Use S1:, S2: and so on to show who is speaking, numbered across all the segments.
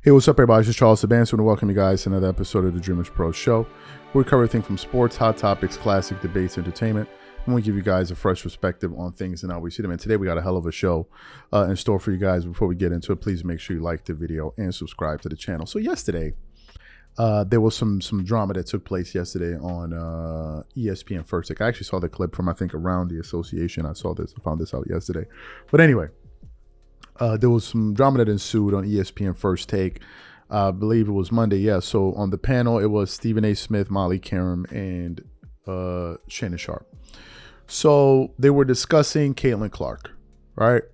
S1: Hey, what's up, everybody? This is Charles Sabanson, and welcome you guys to another episode of the DREAMERSPRO show, where we cover everything from sports, hot topics, classic debates, entertainment, and we give you guys a fresh perspective on things and how we see them. And today we got a hell of a show in store for you guys. Before we get into it, please make sure you like the video and subscribe to the channel. So yesterday, there was some drama that took place yesterday on ESPN First Take. I actually saw the clip from, I think, around the association. I found this out yesterday. But anyway, there was some drama that ensued on ESPN First Take. I believe it was Monday. Yeah. So on the panel, it was Stephen A. Smith, Molly Karam, and Shannon Sharpe. So they were discussing Caitlin Clark, right?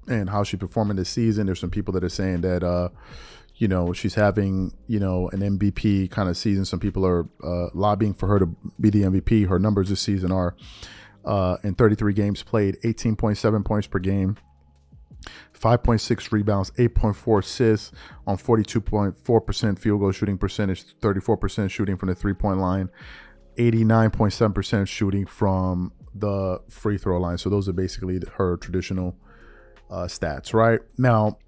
S1: And how she performing this season. There's some people that are saying that, she's having, an MVP kind of season. Some people are lobbying for her to be the MVP. Her numbers this season are in 33 games played, 18.7 points per game, 5.6 rebounds, 8.4 assists on 42.4% field goal shooting percentage, 34% shooting from the three-point line, 89.7% shooting from the free throw line. So those are basically her traditional stats, right? Now,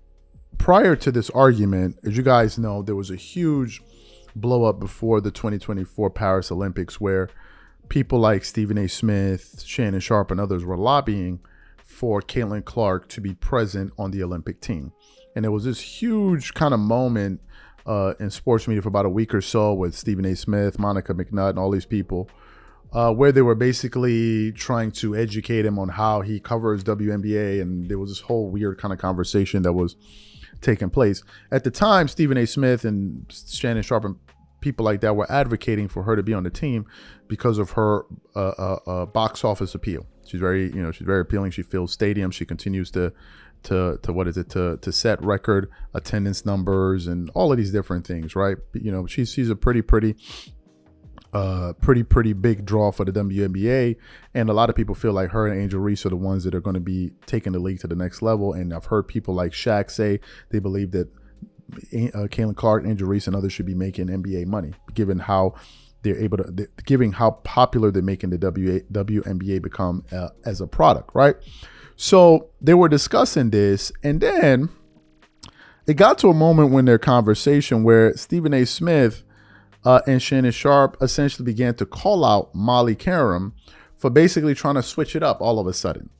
S1: prior to this argument, as you guys know, there was a huge blow up before the 2024 Paris Olympics where people like Stephen A. Smith, Shannon Sharpe, and others were lobbying for Caitlin Clark to be present on the Olympic team. And there was this huge kind of moment in sports media for about a week or so with Stephen A. Smith, Monica McNutt, and all these people where they were basically trying to educate him on how he covers WNBA. And there was this whole weird kind of conversation that was taking place. At the time, Stephen A. Smith and Shannon Sharpe and people like that were advocating for her to be on the team because of her box office appeal. She's very, she's very appealing. She fills stadiums. She continues to set record attendance numbers and all of these different things, right? She's a pretty big draw for the WNBA, and a lot of people feel like her and Angel Reese are the ones that are going to be taking the league to the next level. And I've heard people like Shaq say they believe that Caitlin Clark, Angel Reese, and others should be making NBA money, given how given how popular they're making the WNBA become as a product, right? So they were discussing this, and then it got to a moment when their conversation where Stephen A. Smith and Shannon Sharpe essentially began to call out Molly Karam for basically trying to switch it up all of a sudden.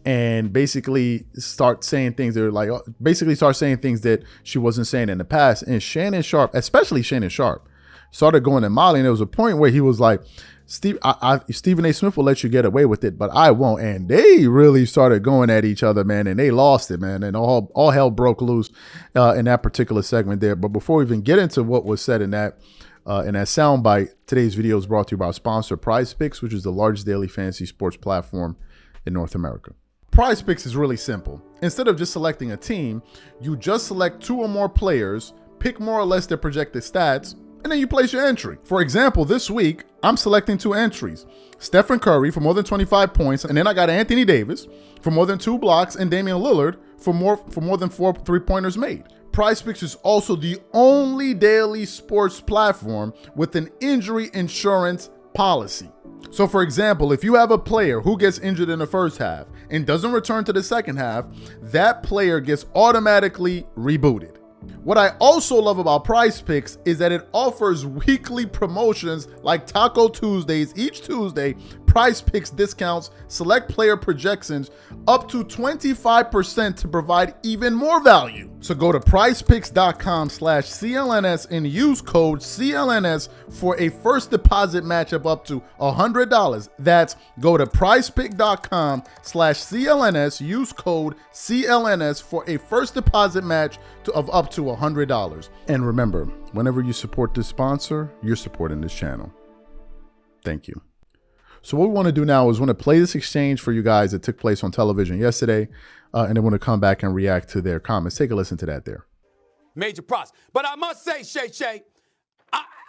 S1: And basically start saying things that she wasn't saying in the past. And Shannon Sharpe, especially Shannon Sharpe, started going at Molly. And there was a point where he was like, Stephen A. Smith will let you get away with it, but I won't. And they really started going at each other, man. And they lost it, man. And all hell broke loose in that particular segment there. But before we even get into what was said in that soundbite, today's video is brought to you by our sponsor, PrizePicks, which is the largest daily fantasy sports platform in North America. PrizePicks is really simple. Instead of just selecting a team, you just select two or more players, pick more or less their projected stats, and then you place your entry. For example, this week, I'm selecting two entries. Stephen Curry for more than 25 points, and then I got Anthony Davis for more than 2 blocks, and Damian Lillard for more than 4 3-pointers made. PrizePicks is also the only daily sports platform with an injury insurance policy. So for example, if you have a player who gets injured in the first half and doesn't return to the second half, that player gets automatically rebooted. What I also love about PrizePicks is that it offers weekly promotions like Taco Tuesdays. Each Tuesday, PrizePicks discounts select player projections up to 25% to provide even more value. So go to prizepicks.com/CLNS and use code CLNS for a first deposit matchup up to $100. That's go to prizepicks.com/CLNS, use code CLNS for a first deposit match of up to $100. And remember, whenever you support this sponsor, you're supporting this channel. Thank you. So what we want to do now is we want to play this exchange for you guys that took place on television yesterday, and then want to come back and react to their comments. Take a listen to that there.
S2: Major props. But I must say, Shay,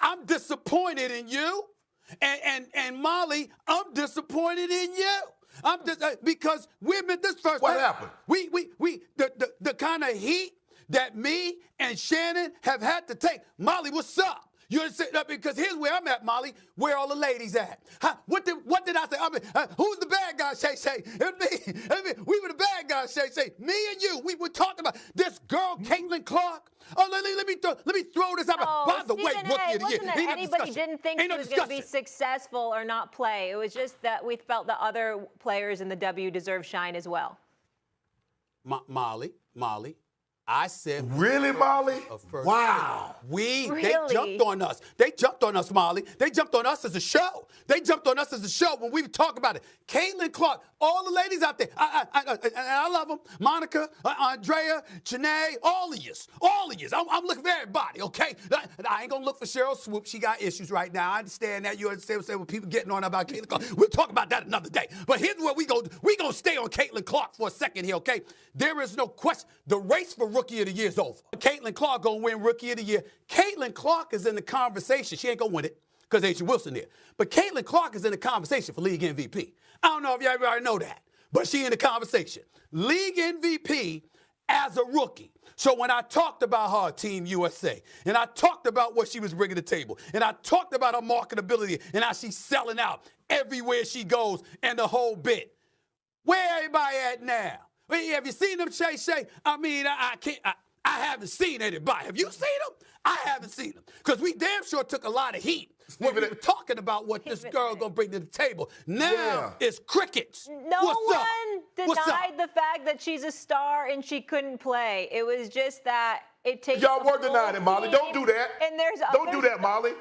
S2: I'm disappointed in you. And Molly, I'm disappointed in you. I'm just because we've been this first.
S3: What happened?
S2: The kind of heat that me and Shannon have had to take. Molly, what's up? You understand? Because here's where I'm at, Molly. Where all the ladies at? What did I say? Who's the bad guy, Shay? We were the bad guys, Shay. Me and you. We were talking about this girl, Caitlin Clark. Oh, let me throw this out. By the way,
S3: Stephen
S2: Rookie
S3: A.,
S2: of the Year.
S3: wasn't that anybody didn't think she was going to be successful or not play. It was just that we felt the other players in the W deserve shine as well.
S2: Molly, I said.
S4: Really, Molly? Wow.
S2: They jumped on us. They jumped on us, Molly. They jumped on us as a show. They jumped on us as a show when we talk about it. Caitlin Clark, all the ladies out there, I love them. Monica, Andrea, Janae, all of yous. I'm looking for everybody, okay? I ain't going to look for Cheryl Swoop. She got issues right now. I understand that. You understand what people getting on about Caitlin Clark. We'll talk about that another day. But here's where we going to stay on Caitlin Clark for a second here, okay? There is no question. The race for Rookie of the Year is over. Caitlin Clark going to win Rookie of the Year. Caitlin Clark is in the conversation. She ain't going to win it because Asia Wilson there. But Caitlin Clark is in the conversation for league MVP. I don't know if you already know that, but she in the conversation. League MVP as a rookie. So when I talked about her Team USA, and I talked about what she was bringing to the table, and I talked about her marketability and how she's selling out everywhere she goes and the whole bit, where everybody at now? Have you seen them, Shay? I mean, I haven't seen anybody. Have you seen them? I haven't seen them. Because we damn sure took a lot of heat when we were talking about what this girl going to bring to the table. Now it's crickets.
S3: No one denied the fact that she's a star and she couldn't play. It was just that it takes.
S4: Y'all were denying it, Molly. Don't do that.
S3: And
S4: don't do that, Molly.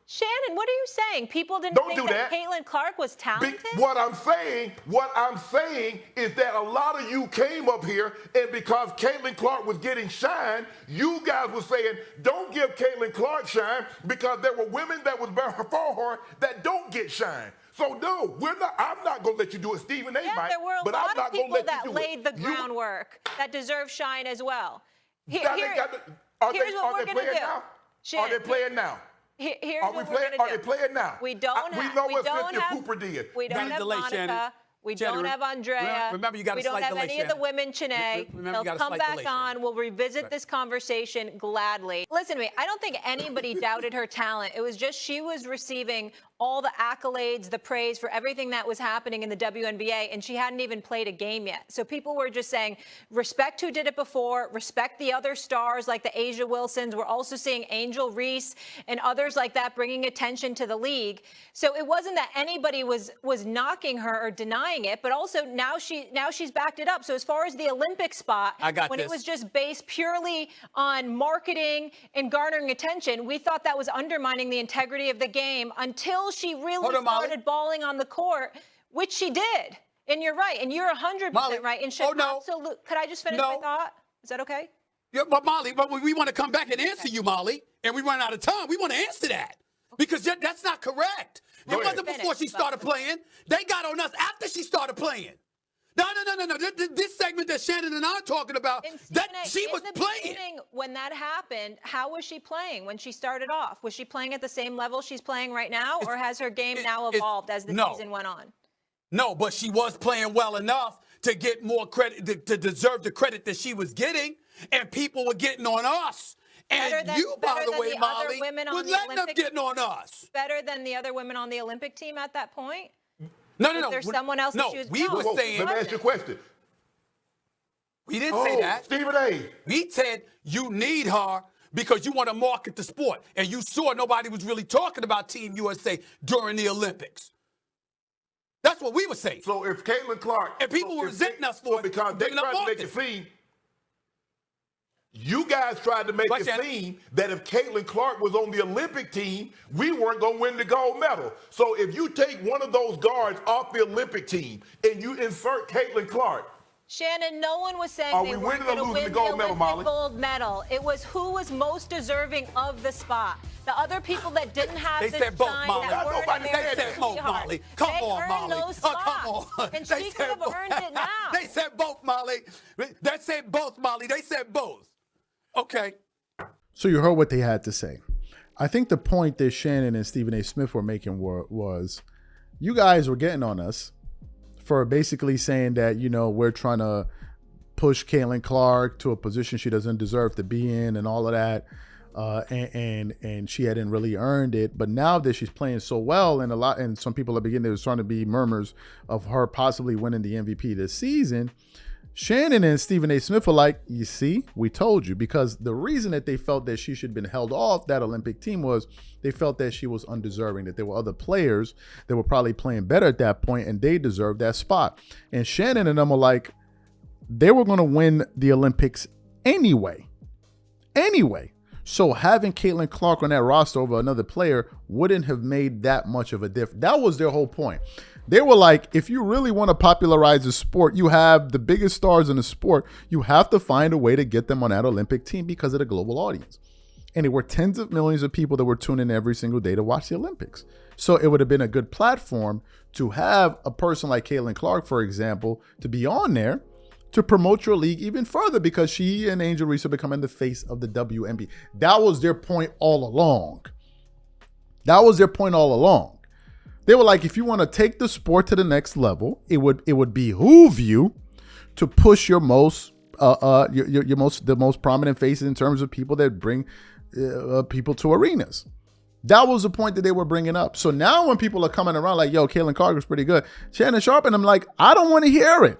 S3: Shannon, what are you saying? People didn't think that Caitlin Clark was talented?
S4: What I'm saying is that a lot of you came up here, and because Caitlin Clark was getting shine, you guys were saying, don't give Caitlin Clark shine because there were women that was before her that don't get shine. So no, I'm not going to let you do it. Stephen A. might,
S3: there were a
S4: but
S3: lot
S4: I'm not
S3: of people
S4: going to let
S3: that
S4: you do
S3: laid the groundwork that deserve shine as well.
S4: Here's what we're going to do. Are they playing now?
S3: Here's
S4: are
S3: what we're going to do.
S4: Are they playing now?
S3: We don't have.
S4: We know what Cynthia Cooper did.
S3: We don't have Monica. We don't have Andrea.
S2: Remember, you got
S3: we don't have any of the women, Chanae. They'll come back on. We'll revisit this conversation gladly. Listen to me. I don't think anybody doubted her talent. It was just she was receiving all the accolades, the praise for everything that was happening in the WNBA, and she hadn't even played a game yet. So people were just saying, respect who did it before, respect the other stars like the Asia Wilsons. We're also seeing Angel Reese and others like that bringing attention to the league. So it wasn't that anybody was knocking her or denying it, but also now she's backed it up. So as far as the Olympic spot, it was just based purely on marketing and garnering attention, we thought that was undermining the integrity of the game until she really started balling on the court, which she did. And you're right. And you're 100% right. And could I just finish my thought? Is that okay?
S2: Yeah, but Molly, we want to come back and answer you, Molly, and we run out of time. We want to answer that because that's not correct. It wasn't before she started playing. They got on us after she started playing. No. This segment that Shannon and I are talking about, she was playing.
S3: When that happened, how was she playing when she started off? Was she playing at the same level she's playing right now, or has her game now evolved as the season went on?
S2: No, but she was playing well enough to get more credit, to deserve the credit that she was getting, and people were getting on us. And you, by the way, Molly, was letting them getting on us.
S3: Better than the other women on the Olympic team at that point?
S2: No.
S3: There's someone else that she was
S2: we were saying.
S4: Let me ask you a question.
S2: We didn't say that.
S4: Stephen A.
S2: We said you need her because you want to market the sport. And you saw nobody was really talking about Team USA during the Olympics. That's what we were saying.
S4: So if Caitlin Clark.
S2: And people were resenting us for it.
S4: Because they tried to make it seem. You guys tried to make it seem that if Caitlin Clark was on the Olympic team, we weren't going to win the gold medal. So if you take one of those guards off the Olympic team and you insert Caitlin Clark.
S3: Shannon, no one was saying they weren't going to win the Olympic gold medal. It was who was most deserving of the spot. The other people that didn't have the shine that weren't American sweethearts.
S2: Come on, Molly.
S3: Those spots. And she could have earned it now.
S2: They said both, Molly. They said both, Molly. They said both. Okay.
S1: So you heard what they had to say. I think the point that Shannon and Stephen A. Smith were making was you guys were getting on us for basically saying that, we're trying to push Caitlin Clark to a position she doesn't deserve to be in and all of that. And she hadn't really earned it. But now that she's playing so well and some people are beginning, there's starting to be murmurs of her possibly winning the MVP this season. Shannon and Stephen A. Smith were like, you see, we told you, because the reason that they felt that she should have been held off that Olympic team was they felt that she was undeserving, that there were other players that were probably playing better at that point and they deserved that spot. And Shannon and them were like, they were going to win the Olympics anyway. So having Caitlin Clark on that roster over another player wouldn't have made that much of a difference. That was their whole point. They were like, if you really want to popularize the sport, you have the biggest stars in the sport, you have to find a way to get them on that Olympic team because of the global audience. And there were tens of millions of people that were tuning in every single day to watch the Olympics. So it would have been a good platform to have a person like Caitlin Clark, for example, to be on there to promote your league even further, because she and Angel Reese are becoming the face of the WNBA. That was their point all along. They were like, if you want to take the sport to the next level, it would behoove you to push your most the most prominent faces in terms of people that bring people to arenas. That was the point that they were bringing up. So now when people are coming around like, yo, Caitlin Clark was pretty good, Shannon Sharpe, and I'm like, I don't want to hear it.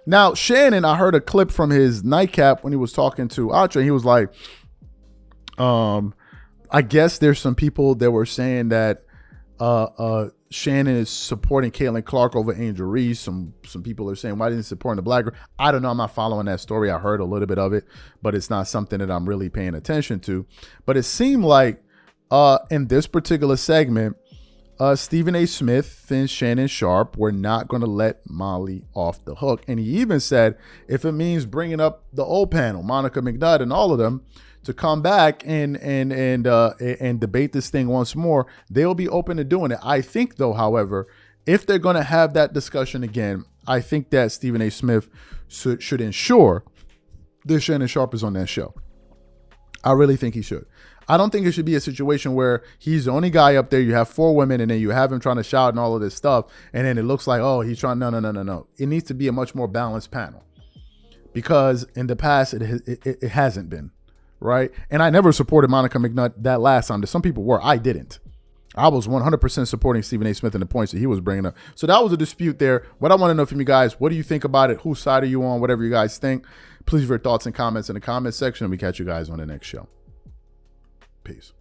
S1: Now, Shannon, I heard a clip from his nightcap when he was talking to Atra. He was like, I guess there's some people that were saying that Shannon is supporting Caitlin Clark over Angel Reese. Some people are saying, why didn't he support the black girl? I don't know. I'm not following that story. I heard a little bit of it, but it's not something that I'm really paying attention to. But it seemed like in this particular segment, Stephen A. Smith and Shannon Sharpe were not going to let Molly off the hook. And he even said, if it means bringing up the old panel, Monica McNutt and all of them, to come back and debate this thing once more, they'll be open to doing it. I think, though, however, if they're going to have that discussion again, I think that Stephen A. Smith should ensure that Shannon Sharpe is on that show. I really think he should. I don't think it should be a situation where he's the only guy up there. You have 4 women, and then you have him trying to shout and all of this stuff, and then it looks like, oh, he's trying. No. It needs to be a much more balanced panel, because in the past it hasn't been, right? And I never supported Monica McNutt that last time. Some people were. I didn't. I was 100% supporting Stephen A. Smith and the points that he was bringing up. So that was a dispute there. What I want to know from you guys, what do you think about it? Whose side are you on? Whatever you guys think, please leave your thoughts and comments in the comment section, and we catch you guys on the next show. Peace.